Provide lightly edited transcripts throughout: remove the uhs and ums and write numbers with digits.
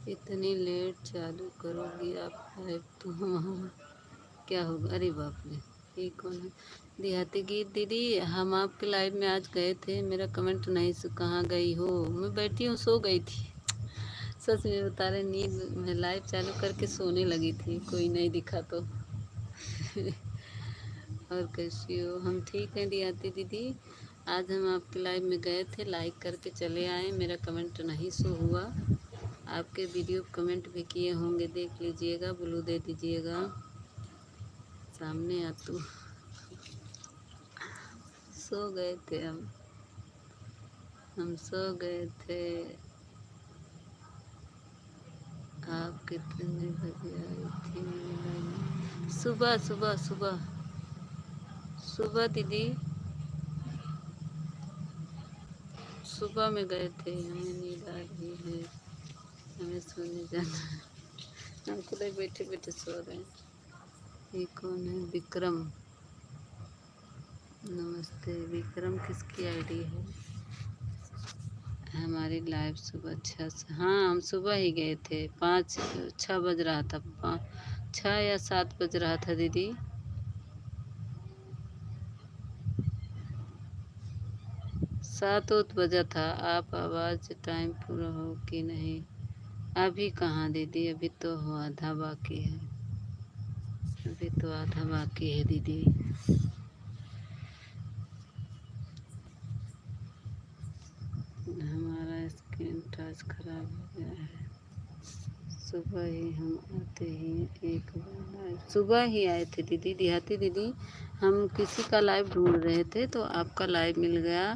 इतनी लेट चालू करोगी आप लाइव तो हमारा क्या होगा। अरे बाप रे, ये कौन है? देहाती गीत दीदी, हम आपके लाइव में आज गए थे, मेरा कमेंट नहीं कहाँ गई हो? मैं बैठी हूँ, सो गई थी। सच में बता रहे, नींद में लाइव चालू करके सोने लगी थी, कोई नहीं दिखा तो। और कैसी हो? हम ठीक हैं देहाती दीदी। आज हम आपके लाइव में गए थे, लाइक करके चले आए, मेरा कमेंट नहीं शो हुआ। आपके वीडियो कमेंट भी किए होंगे, देख लीजिएगा, ब्लू दे दीजिएगा। सामने आ तू। सो गए थे हम सो गए थे। आप कितने बजे आई थी मेरे लाइव में? सुबह सुबह सुबह सुबह दीदी, सुबह में गए थे। हमें नींद आ रही है, हमें सोने जाना है। हम खुद ही बैठे बैठे सो रहे हैं। ये कौन है? विक्रम। नमस्ते विक्रम, किसकी आईडी है? हमारी लाइव सुबह 6 से, हाँ हम सुबह ही गए थे। 5-6 बज रहा था, 6 या 7 बज रहा था दीदी। 7 बजा था। आप आवाज़ टाइम पूरा हो कि नहीं? अभी कहाँ दीदी, अभी तो हो आधा बाकी है, अभी तो आधा बाकी है दीदी। हमारा स्क्रीन टच खराब हो गया है। सुबह ही हम आते ही एक बार लाइव, सुबह ही आए थे दीदी, देहाती दीदी। हम किसी का लाइव ढूंढ रहे थे तो आपका लाइव मिल गया।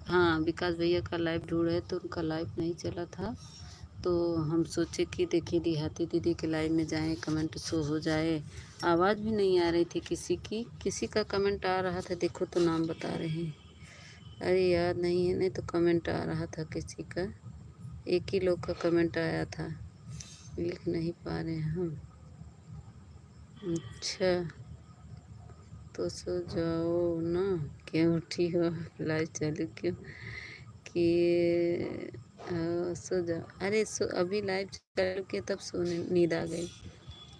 हाँ, विकास भैया का लाइव ढूंढ रहे तो उनका लाइव नहीं चला था, तो हम सोचे कि देखिए देहाती दीदी के लाइव में जाएं, कमेंट शो हो जाए। आवाज़ भी नहीं आ रही थी किसी की, किसी का कमेंट आ रहा था, देखो तो नाम बता रहे हैं। अरे याद नहीं है, नहीं तो कमेंट आ रहा था किसी का, एक ही लोग का कमेंट आया था, लिख नहीं पा रहे हैं हम। अच्छा, तो सो जाओ ना, क्यों उठी हो? लाइव चालू क्यों किए? सो जाओ। अरे अभी लाइव चालू किया तब सोने नींद आ गई,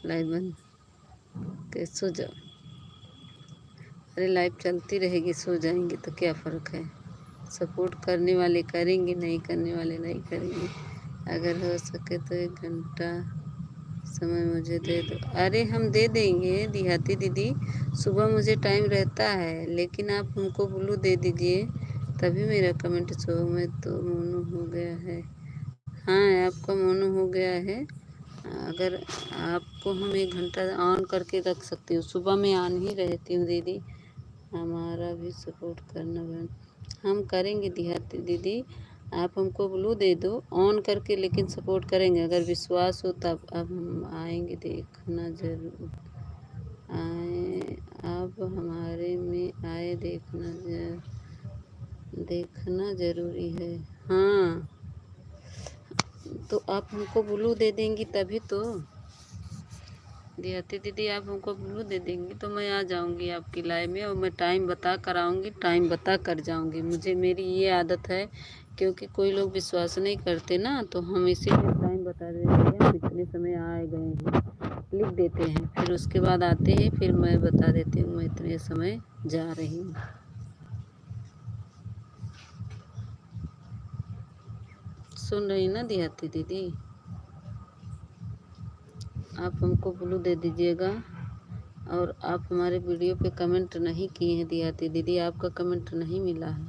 लाइव बंद के सो जाओ। अरे लाइव चलती रहेगी, सो जाएंगे तो क्या फ़र्क है? सपोर्ट करने वाले करेंगे, नहीं करने वाले नहीं करेंगे। अगर हो सके तो 1 घंटा समय मुझे दे दो। अरे हम दे देंगे देहाती दीदी, सुबह मुझे टाइम रहता है, लेकिन आप हमको ब्लू दे दीजिए तभी मेरा कमेंट शो। में तो मोनू हो गया है। हाँ, आपका मोनू हो गया है। अगर आपको हम 1 घंटा ऑन करके रख सकती हूँ, सुबह में ऑन ही रहती हूँ दीदी। हमारा भी सपोर्ट करना बन, हम करेंगे देहाती दीदी। आप हमको ब्लू दे दो ऑन करके, लेकिन सपोर्ट करेंगे। अगर विश्वास हो तब अब हम आएंगे, देखना जरूर आए। अब हमारे में आए, देखना ज़रूरी है। हाँ, तो आप हमको ब्लू दे देंगी तभी तो। देहाती दीदी आप हमको ब्लू दे देंगी तो मैं आ जाऊंगी आपकी लाइव में, और मैं टाइम बता कर आऊँगी, टाइम बता कर जाऊंगी। मुझे, मेरी ये आदत है, क्योंकि कोई लोग विश्वास नहीं करते ना, तो हम इसीलिए टाइम बता देते हैं, हम इतने समय आए गए हैं, लिख देते हैं, फिर उसके बाद आते हैं, फिर मैं बता देती हूँ मैं इतने समय जा रही हूँ। सुन रही ना देहाती दीदी? आप हमको ब्लू दे दीजिएगा। और आप हमारे वीडियो पे कमेंट नहीं किए हैं देहाती दीदी, आपका कमेंट नहीं मिला है।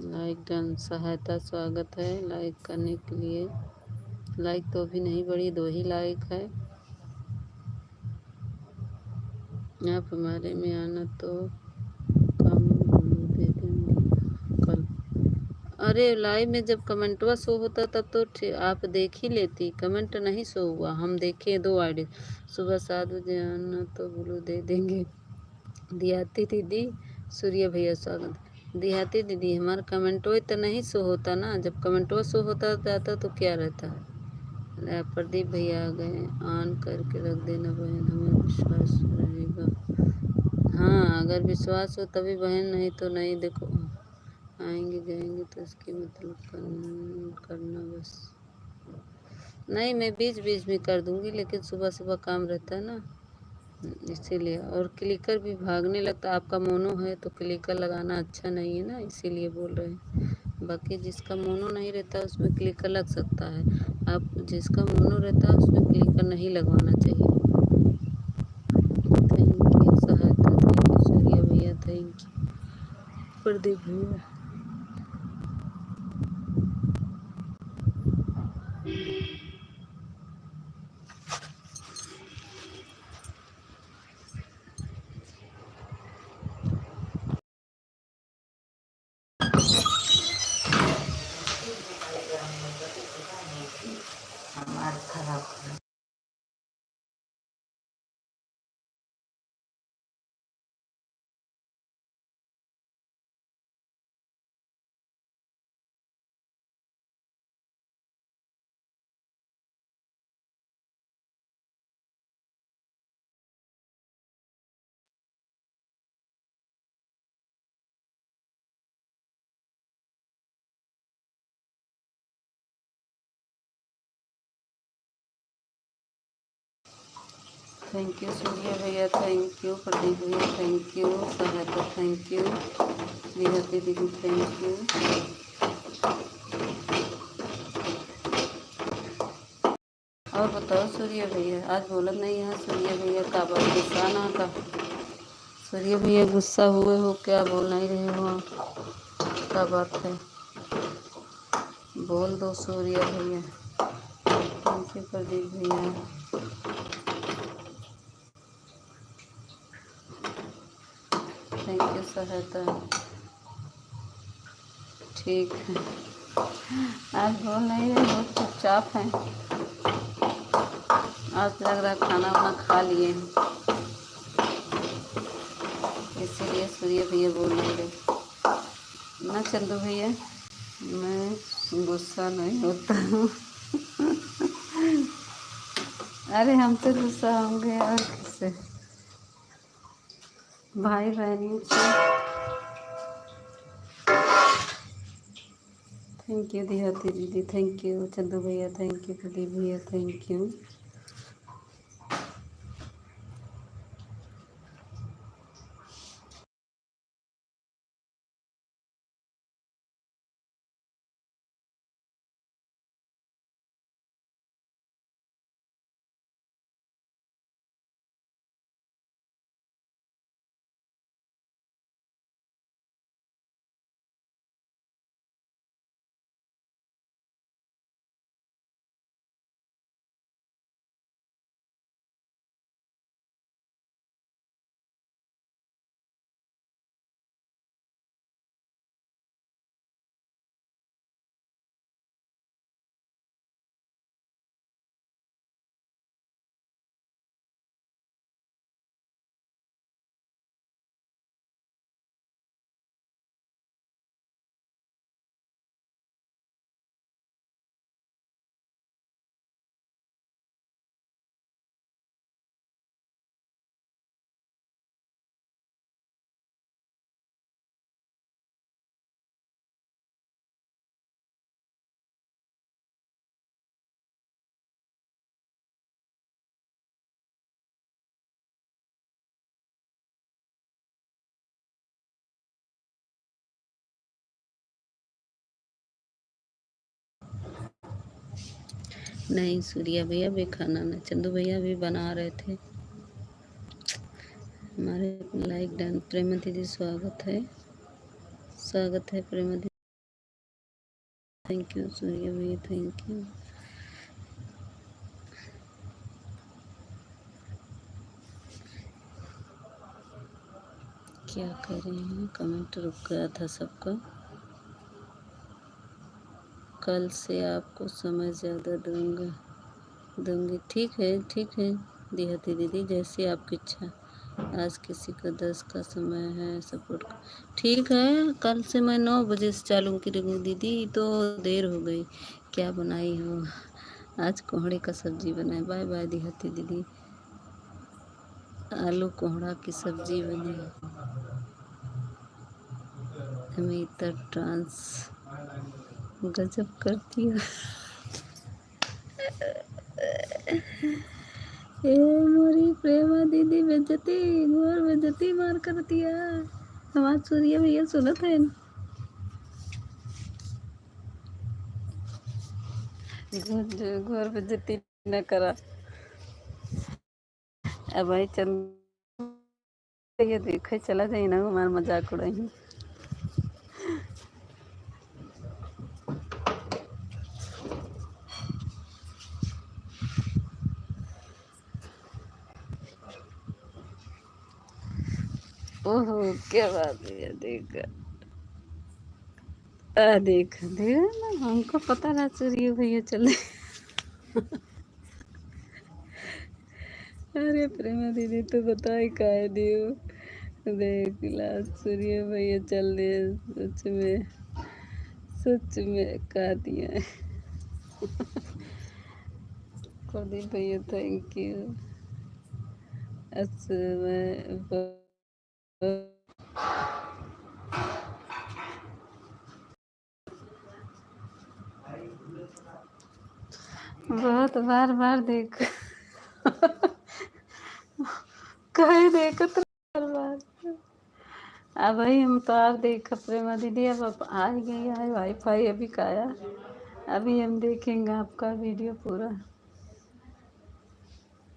लाइक डन, सहायता स्वागत है लाइक करने के लिए। लाइक तो अभी नहीं बढ़ी, 2 ही लाइक है। आप हमारे में आना तो कम दे देंगे कल। अरे लाइव में जब कमेंटवा शो होता तब तो आप देख ही लेती, कमेंट नहीं शो हुआ। हम देखे 2 आईडी, सुबह 7 बजे आना तो ब्लू दे देंगे देहाती दीदी। सूर्य भैया स्वागत। देहाती दीदी हमारा कमेंटो तो नहीं शो होता ना, जब कमेंटो शो होता जाता तो क्या रहता। प्रदीप भैया आ गए, ऑन करके रख देना बहन, हमें विश्वास रहेगा। हाँ, अगर विश्वास हो तभी बहन, नहीं तो नहीं। देखो आएंगे जाएंगे तो इसकी मतलब करना बस। नहीं, मैं बीच बीच में कर दूंगी, लेकिन सुबह सुबह काम रहता है ना, इसीलिए। और क्लिकर भी भागने लगता, आपका मोनो है तो क्लिकर लगाना अच्छा नहीं है ना, इसीलिए बोल रहे हैं। बाकी जिसका मोनो नहीं रहता उसमें क्लिकर लग सकता है। आप जिसका मोनो रहता है उसमें क्लिकर नहीं लगवाना चाहिए। थैंक यू सहायता, थैंक यू सूर्या भैया, थैंक यू प्रदीप भैया। थैंक यू सूर्या भैया, थैंक यू प्रदीप भैया, थैंक यू सहायता, थैंक यू विभूति दीदी, थैंक यू। और बताओ सूर्य भैया, आज बोलत नहीं है सूर्य भैया, का बात गुस्सा ना का? सूर्य भैया गुस्सा हुए हो क्या, बोल नहीं रहे हो आप? क्या बात है, बोल दो सूर्य भैया। थैंक यू प्रदीप भैया। थैंक यू सहायता। ठीक है, आज बोल नहीं रहे, बहुत चुपचाप हैं। आज लग रहा है खाना वाना खा लिए हैं, इसीलिए सूर्य भैया बोल नहीं रहे ना। चंदू भैया, मैं गुस्सा नहीं होता हूँ। अरे हम तो गुस्सा होंगे और किससे, भाई बहन से। थैंक यू दिहाती दीदी, थैंक यू चंदू भैया, थैंक यू प्रदीप भैया, थैंक यू। नहीं सूर्या भैया भी खाना नहीं, चंदू भैया भी बना रहे थे। हमारे लाइक डन। प्रेमा दीदी स्वागत है, स्वागत है प्रेमा दीदी, थैंक यू सूर्या भैया, थैंक यू। क्या कर रहे हैं, कमेंट रुक गया था सबका। कल से आपको समय ज़्यादा दूंगी। ठीक है देहाती दीदी, जैसी आपकी इच्छा। आज किसी का 10 का समय है सपोर्ट का। ठीक है, कल से मैं 9 बजे से चालू करूँगी दीदी, तो देर हो गई। क्या बनाई हो? आज कोहड़े का सब्जी बनाए। बाय बाय देहाती दीदी, आलू कोहड़ा की सब्जी बनी। अमिता डांस गजब करती है। ए मोरी प्रेमा दीदी बेइज्जती घोर बेइज्जती मार करती है। हमार सूर्य भैया सुनत है घोर बेइज्जती न करा। अब भाई चंद ये देखे चला जाए ना हमार मजाक उड़ाई। ओहो क्या बात है देख। देख देख ना हमको पता ना सूर्य भैया चले। अरे प्रेमा दीदी तो बताई काहे दियो देख लास्ट सूर्य भैया चल दिए सच में कह दिया है। कुलदीप भैया थैंक यू। बहुत बार बार देख कहे देखत बार बार। अब भाई हम तो आप देख प्रेमा दीदी अब आ ही गई है वाईफाई अभी काया। अभी हम देखेंगे आपका वीडियो पूरा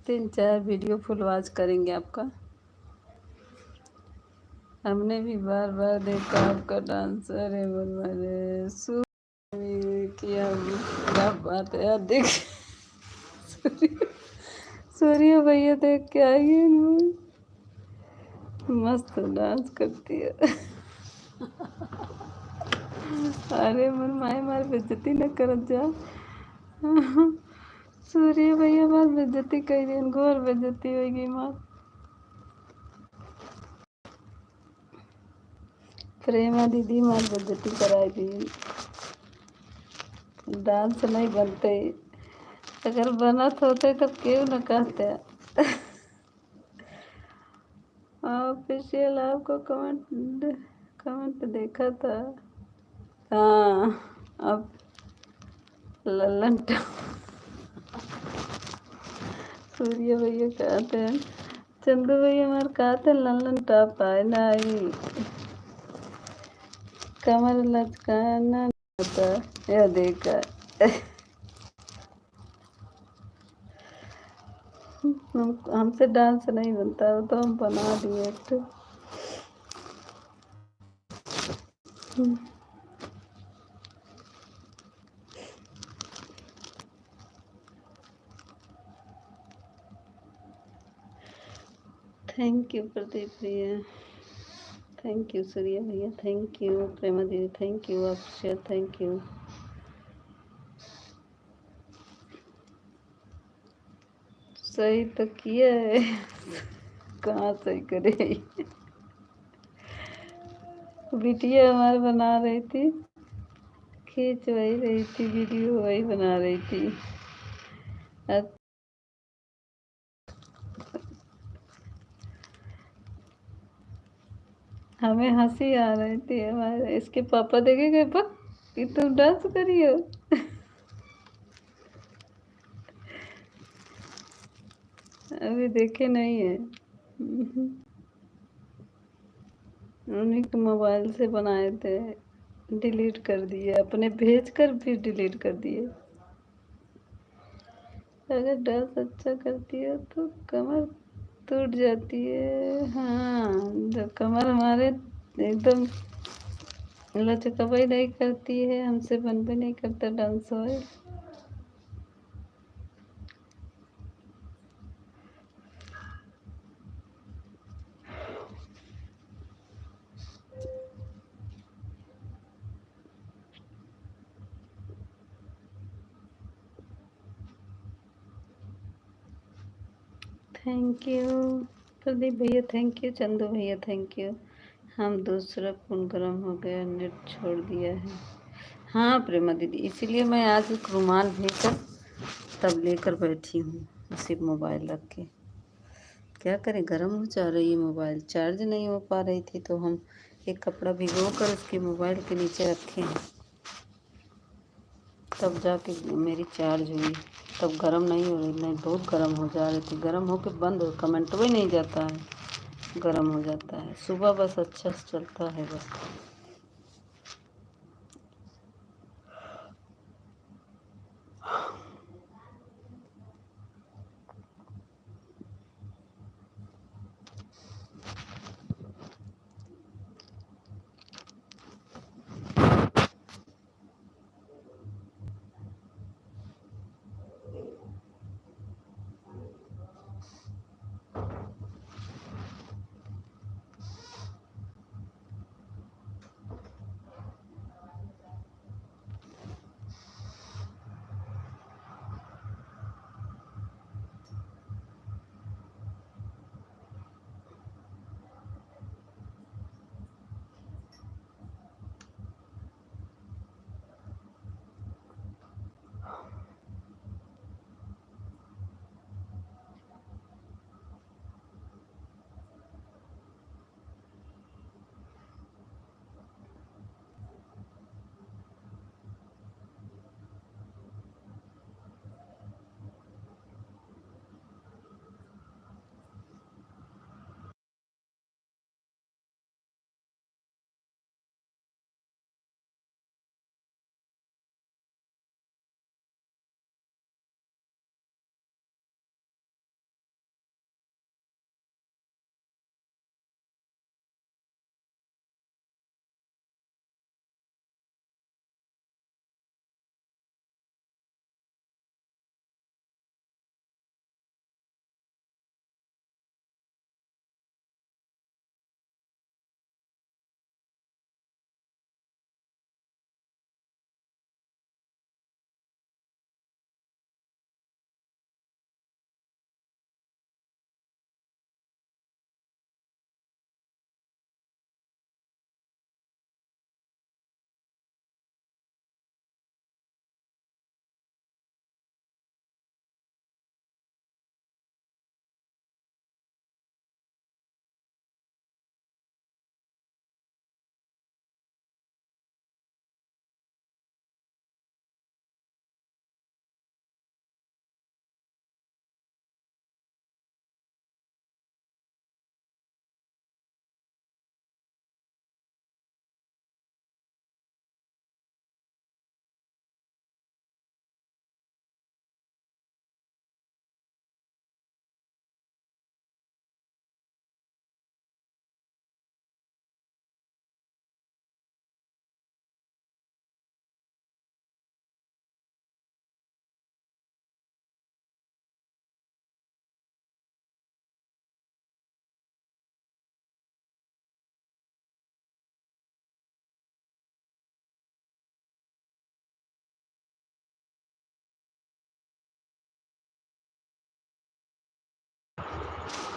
3-4 वीडियो फुल वॉच करेंगे आपका। हमने भी बार बार देखा आपका डांस। अरे बलवाने किया क्या बात है यार देख। सूर्य भैया देख के आई मस्त डांस करती है। अरे मन माए मार बेइज्जती न करत जा। सूर्य भैया मार बेइज्जती कर रही घोर बेइज्जती होगी मार। प्रेमा दीदी मार बेइज्जती कराई दी। डांस नहीं बनते अगर बनत होते तब क्यों न कहते। ऑफिशियल आपको कमेंट कमेंट देखा था। हाँ अब लल्लन सूर्य भैया कहते हैं चंदू भैया हमारे कहते हैं लल्लन टॉप आए ना आई कमर लचकाना होता यह देखा। हमसे डांस नहीं बनता वो तो हम बना दिए तो। थैंक यू प्रदीप भैया थैंक यू सूर्य भैया थैंक यू प्रेमा दीदी thank you Akshay thank you. सही तो किया है कहाँ सही करे। बिटिया हमारे बना रही थी खींच वही रही थी वीडियो वही बना रही थी। हमें हंसी आ रही थी हमारे इसके पापा देखे गए बक कि तुम डांस करी हो। अभी देखे नहीं है उन्हीं के मोबाइल से बनाए थे डिलीट कर दिए अपने भेज कर फिर डिलीट कर दिए। अगर डांस अच्छा करती है तो कमर टूट जाती है। हाँ जब कमर हमारे एकदम लचकवाई नहीं करती है हमसे बन भी नहीं करता डांस हो। थैंक यू प्रदीप भैया थैंक यू चंदू भैया थैंक यू। हम दूसरा फोन गर्म हो गया नेट छोड़ दिया है। हाँ प्रेमा दीदी इसीलिए मैं आज एक रुमाल भेजकर तब लेकर बैठी हूँ सिर्फ मोबाइल रख के। क्या करें, गर्म हो जा रही है मोबाइल, चार्ज नहीं हो पा रही थी तो हम एक कपड़ा भिगो कर उसके मोबाइल के नीचे रखे हैं, तब जाके मेरी चार्ज हुई। तब गर्म नहीं हो रही, नहीं बहुत गर्म हो जा रही थी, गर्म होके बंद हो, कमेंट भी नहीं जाता है, गर्म हो जाता है। सुबह बस अच्छा से चलता है बस।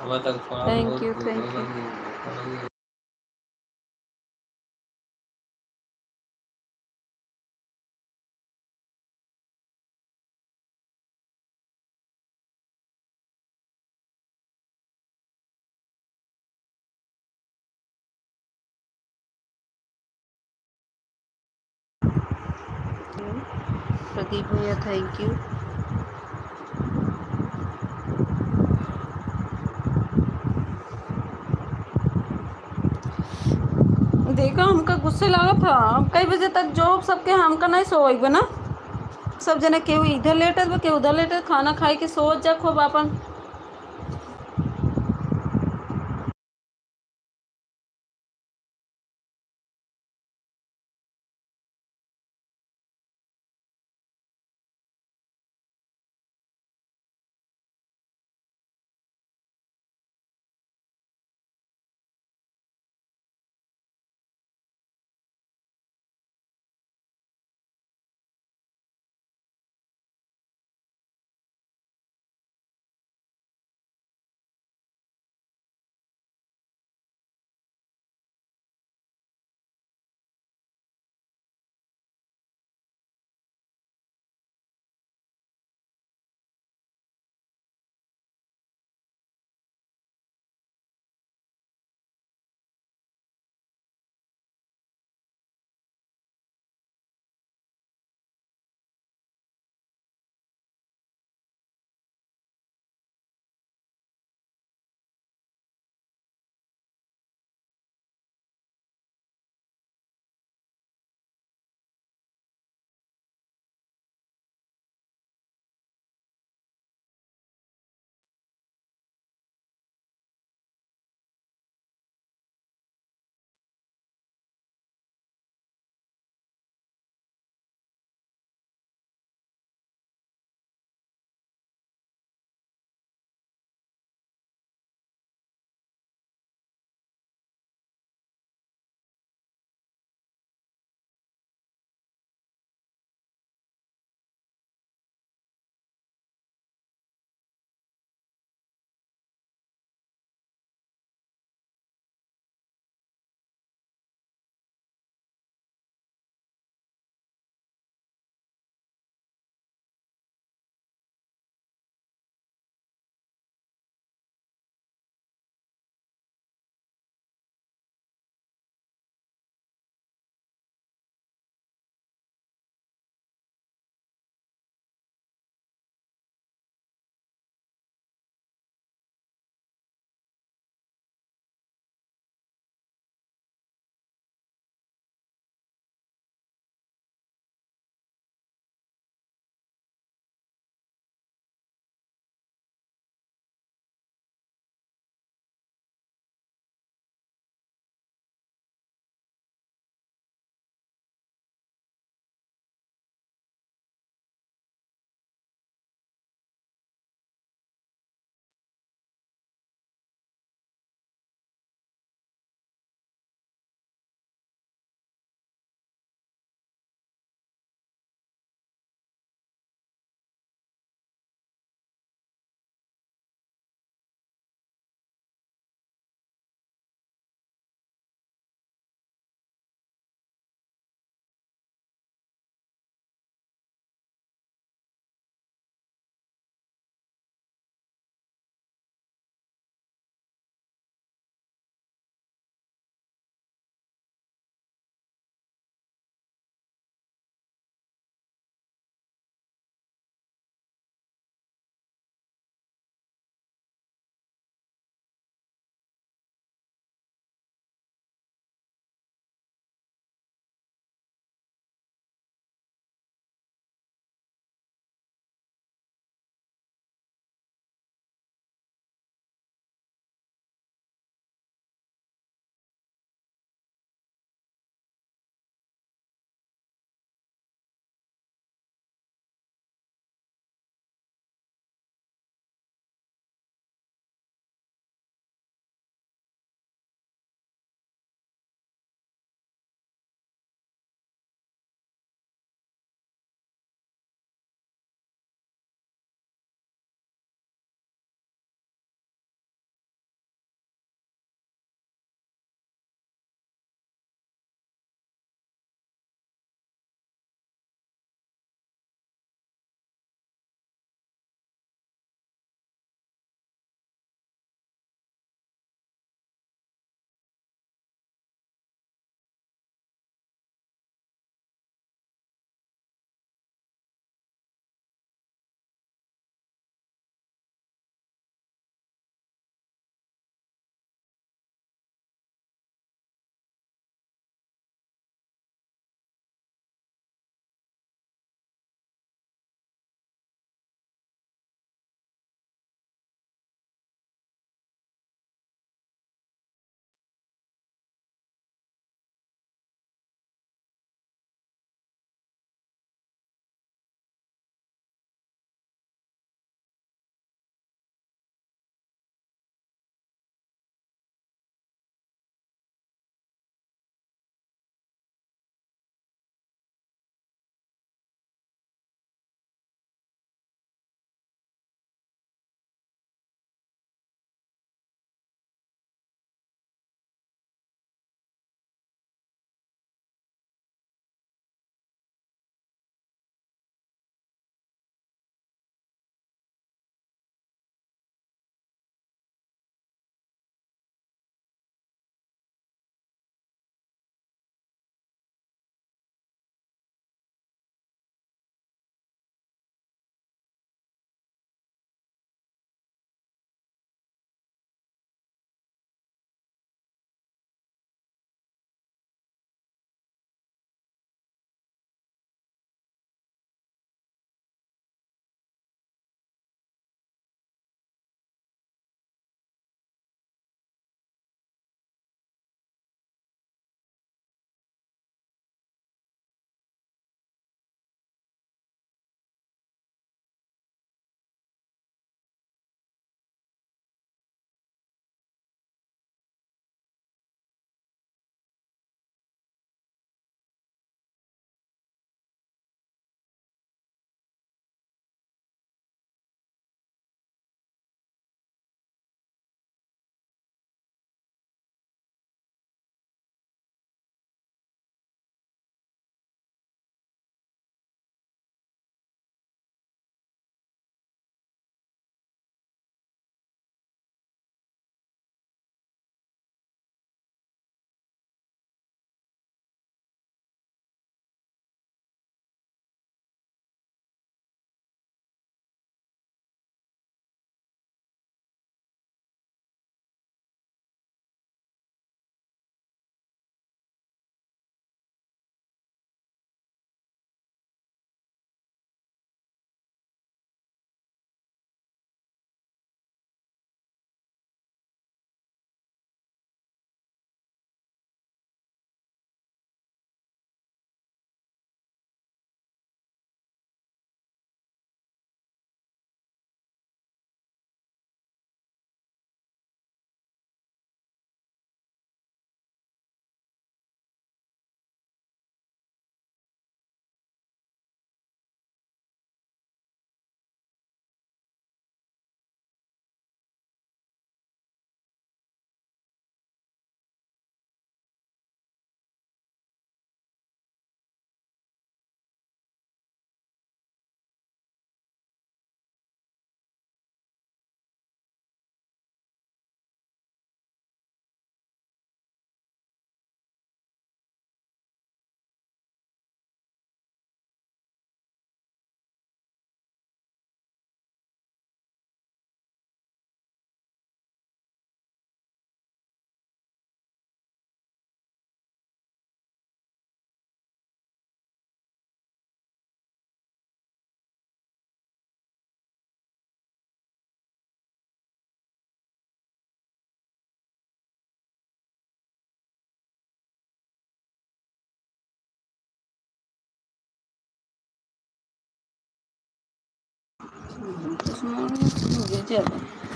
Thank you, thank you. Pradeep भैया थैंक यू। देखा हमका गुस्से लगा था, कई बजे तक जॉब सबके हमका नहीं सोई बना, सब जने केहू इधर लेटत बा केहू उधर लेटत, खाना खाए के सोच जा खूब अपन।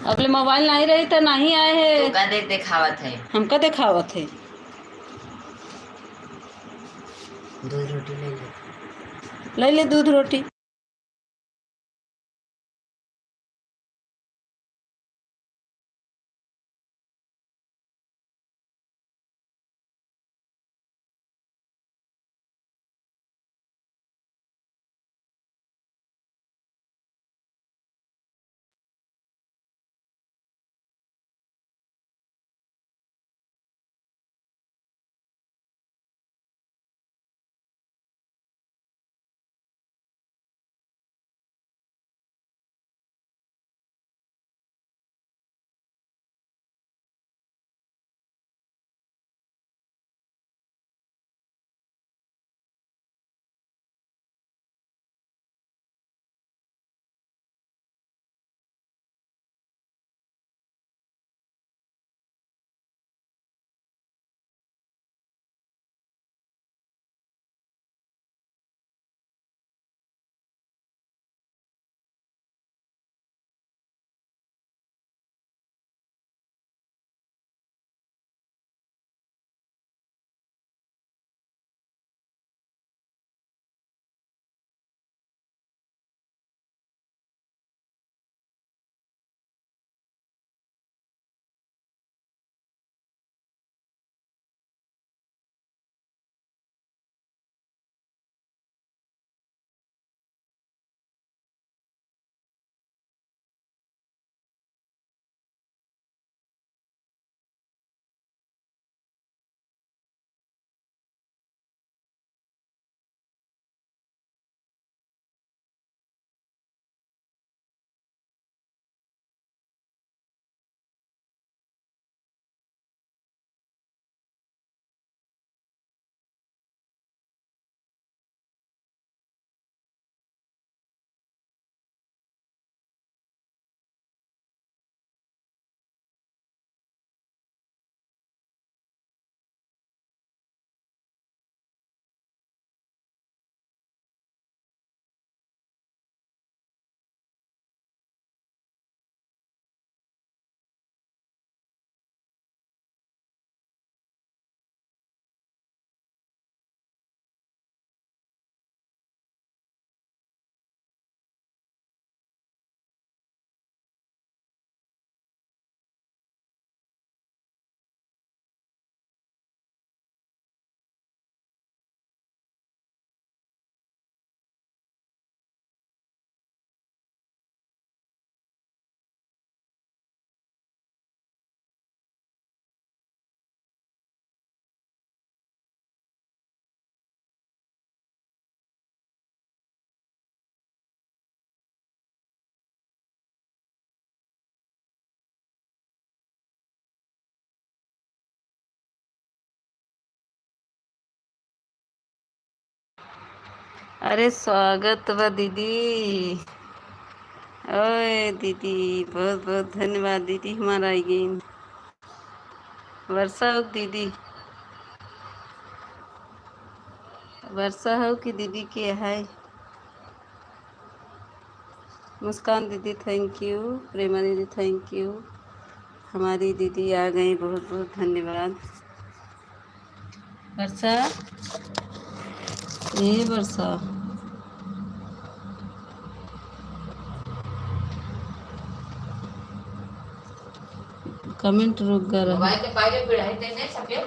अपने मोबाइल नहीं रही तो नहीं आए है। तो का देख दिखावत है। हमका दिखावत है। दूध रोटी ले ले। ले ले दूध रोटी। अरे स्वागत बा दीदी। ओए दीदी, बहुत बहुत धन्यवाद दीदी, हमारा आई गई वर्षा हो दीदी। वर्षा हो कि दीदी के है। मुस्कान दीदी थैंक यू, प्रेमा दीदी थैंक यू, हमारी दीदी आ गई, बहुत बहुत धन्यवाद। वर्षा, ये वर्षा कमेंट रुक गया रहा। मोबाइल के पहले पिढ़ाई देने सके।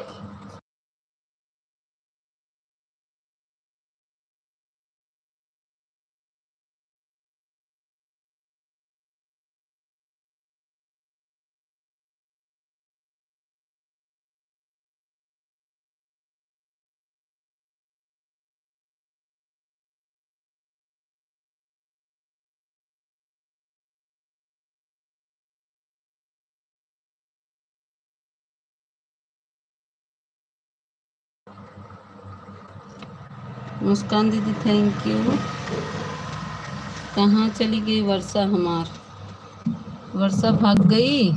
मुस्कान दीदी थैंक यू। कहाँ चली गई वर्षा हमार? वर्षा भाग गई।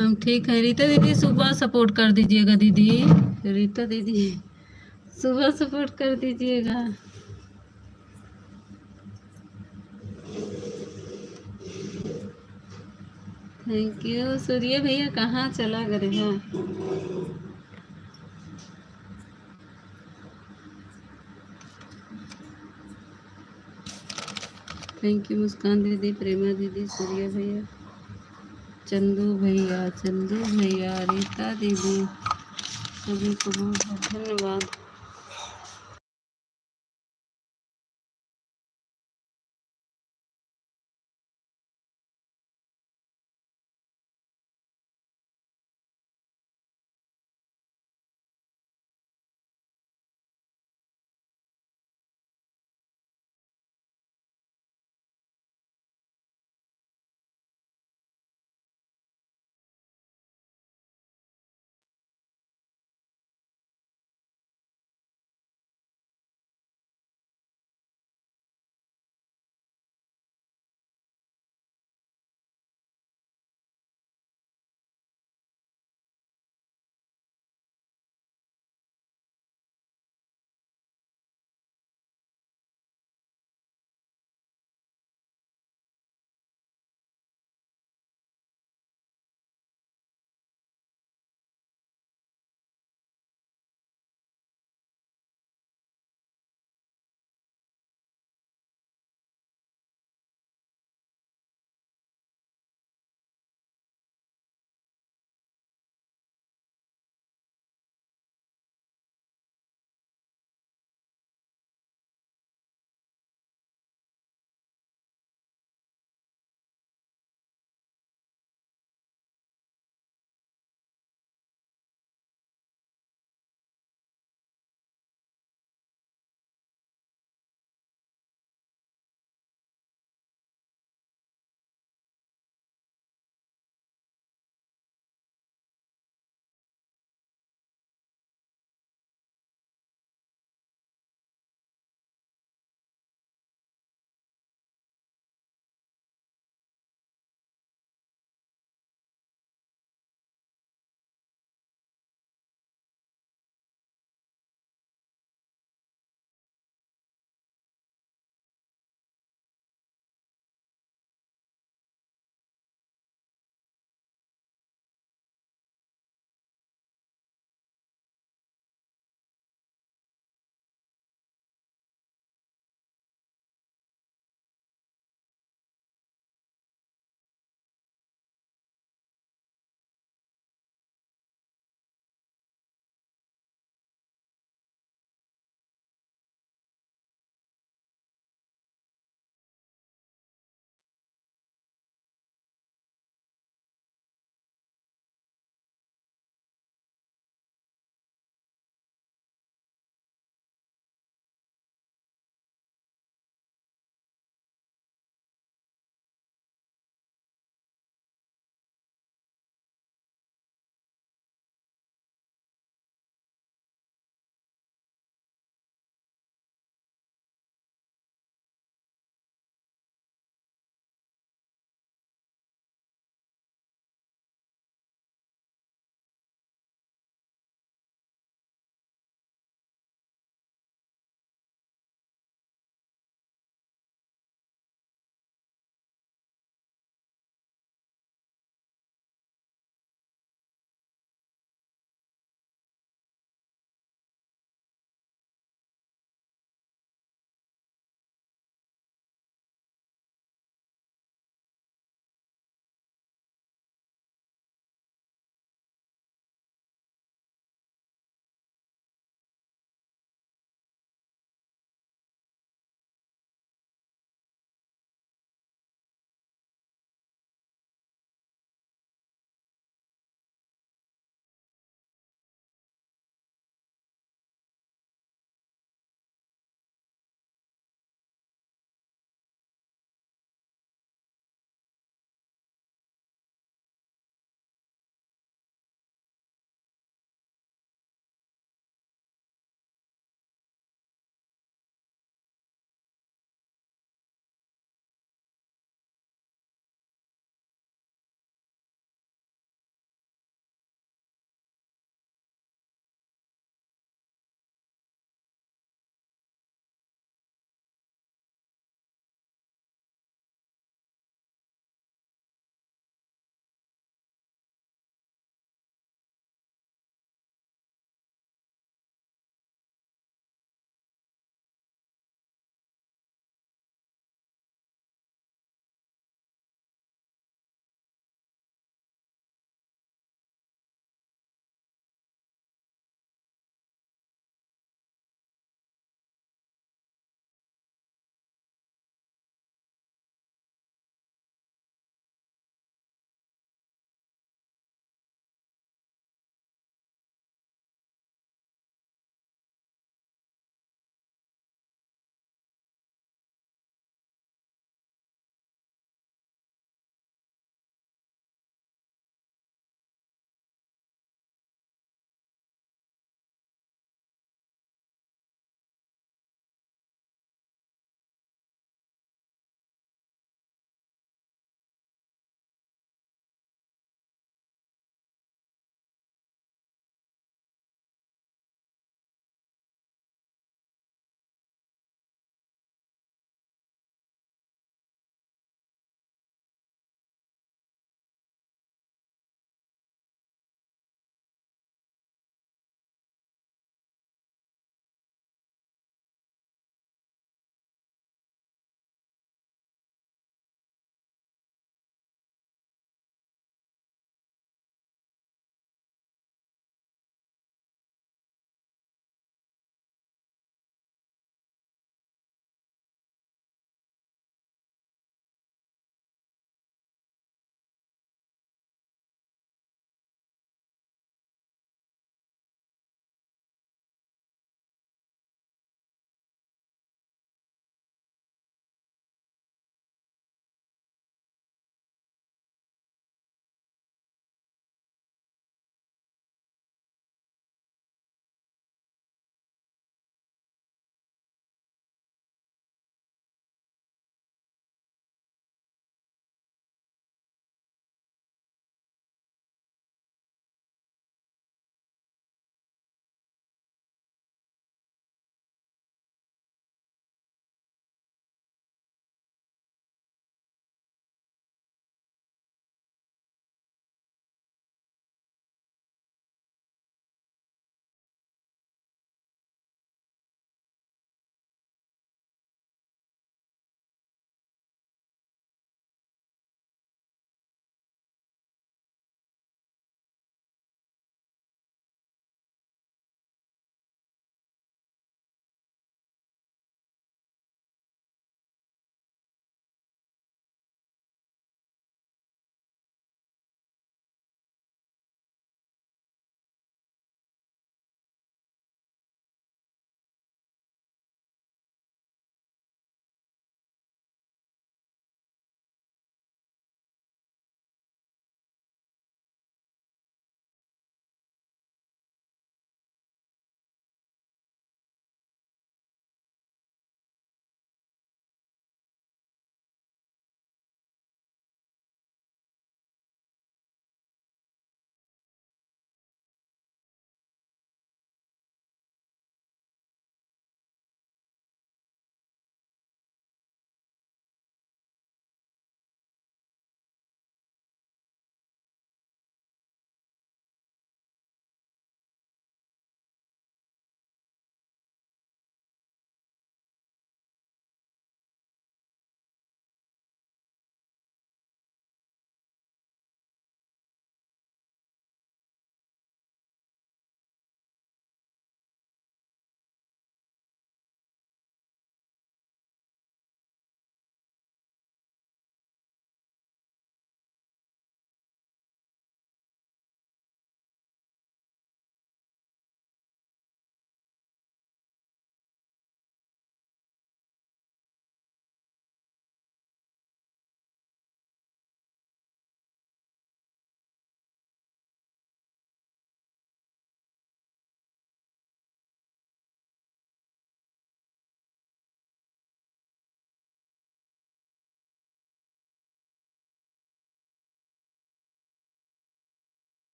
हम ठीक है। रीता दीदी सुबह सपोर्ट कर दीजिएगा दीदी। रीता दीदी सुबह सपोर्ट कर दीजिएगा। Thank you. सूर्य भैया कहाँ चला गए हैं? थैंक यू मुस्कान दीदी, प्रेमा दीदी, सूर्य भैया, चंदू भैया, रीता दीदी, सभी को बहुत बहुत धन्यवाद।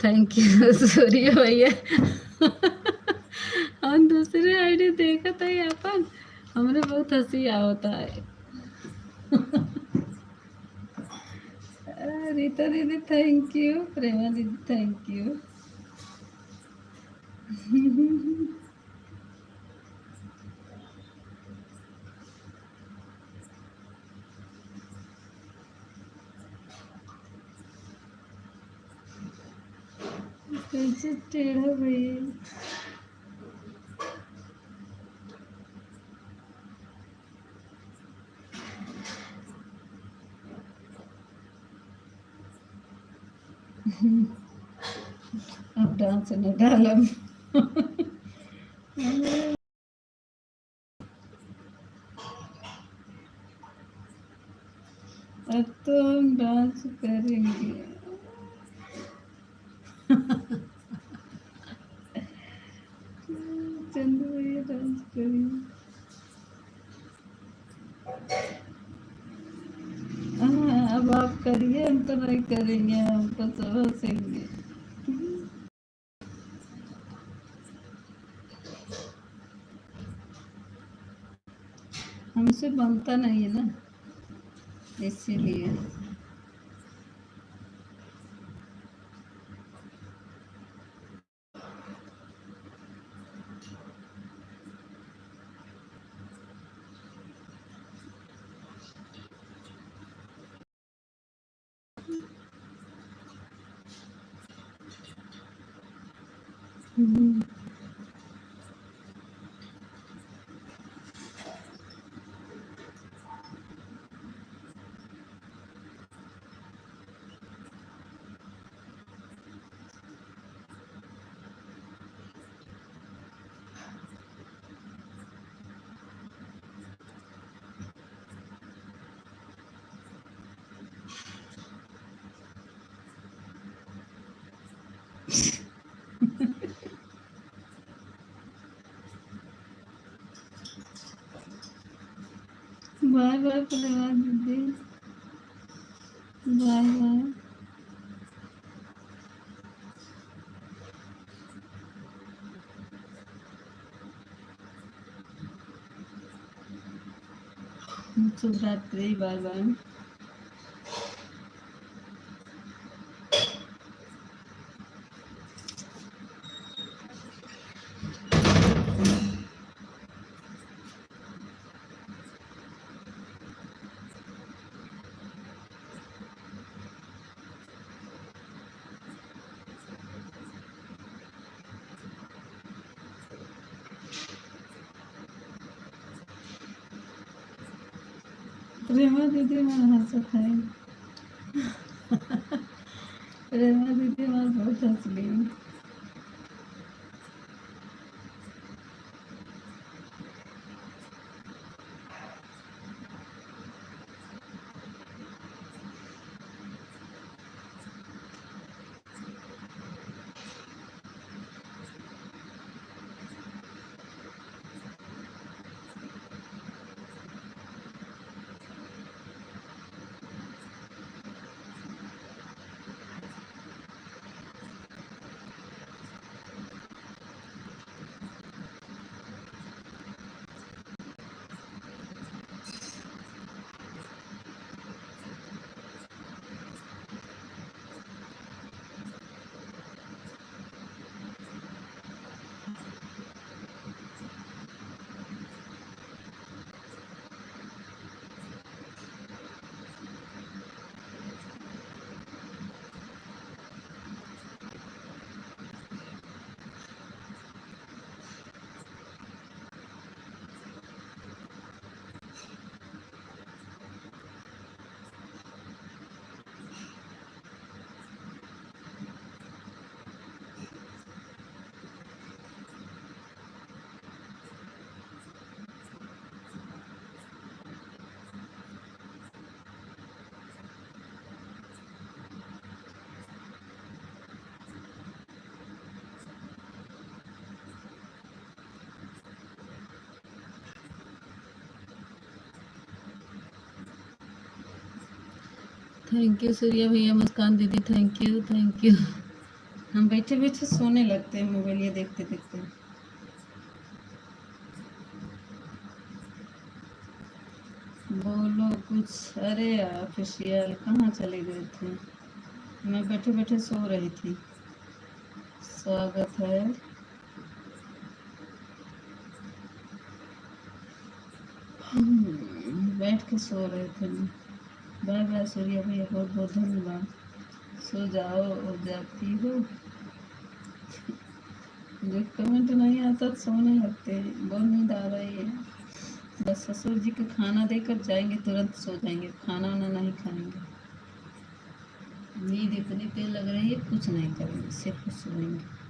थैंक यू सूर्य भैया। हम दूसरे आईडी देखा था अपन, हमने बहुत हंसी आवता है। रीता दीदी थैंक यू, प्रेमा दीदी थैंक यू। कैसे टेढ़ा भैया। अब डांस न डालम। अब तो हम डांस करेंगे। चंदू भैया डांस करेंगे। हाँ, अब आप करिए, हम तो नहीं करेंगे, हम तो सब हंसेंगे। हमसे बनता नहीं है ना, इसीलिए। बाय बाय प्रेमा दीदी, बाय बाय। शुभ रात्रि, बाय बाय। प्रेमा दीदी मन हंसत है। प्रेमा दीदी मन बहुत हंसली। थैंक यू सूर्या भैया, मुस्कान दीदी थैंक यू, थैंक यू। हम बैठे बैठे सोने लगते हैं मोबाइल ये देखते देखते। बोलो कुछ। अरे ऑफिशियल कहाँ चले गए थे? मैं बैठे बैठे सो रही थी। स्वागत है। बैठ के सो रहे थे। बाय बाय सूर्या भैया, बहुत बहुत धन्यवाद। सो जाओ और जाती हो। जो कमेंट नहीं आता तो सोने लगते हैं। बहुत नींद आ रही है। बस ससुर जी को खाना देकर जाएंगे, तुरंत सो जाएंगे, खाना वाना नहीं खाएंगे। नींद इतनी तेज लग रही है, कुछ नहीं करेंगे, सिर्फ सोएंगे।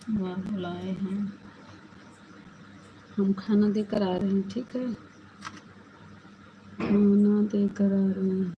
वहाँ बुलाए हैं, हम खाना देकर आ रहे हैं, ठीक है? खाना देकर आ रहे हैं।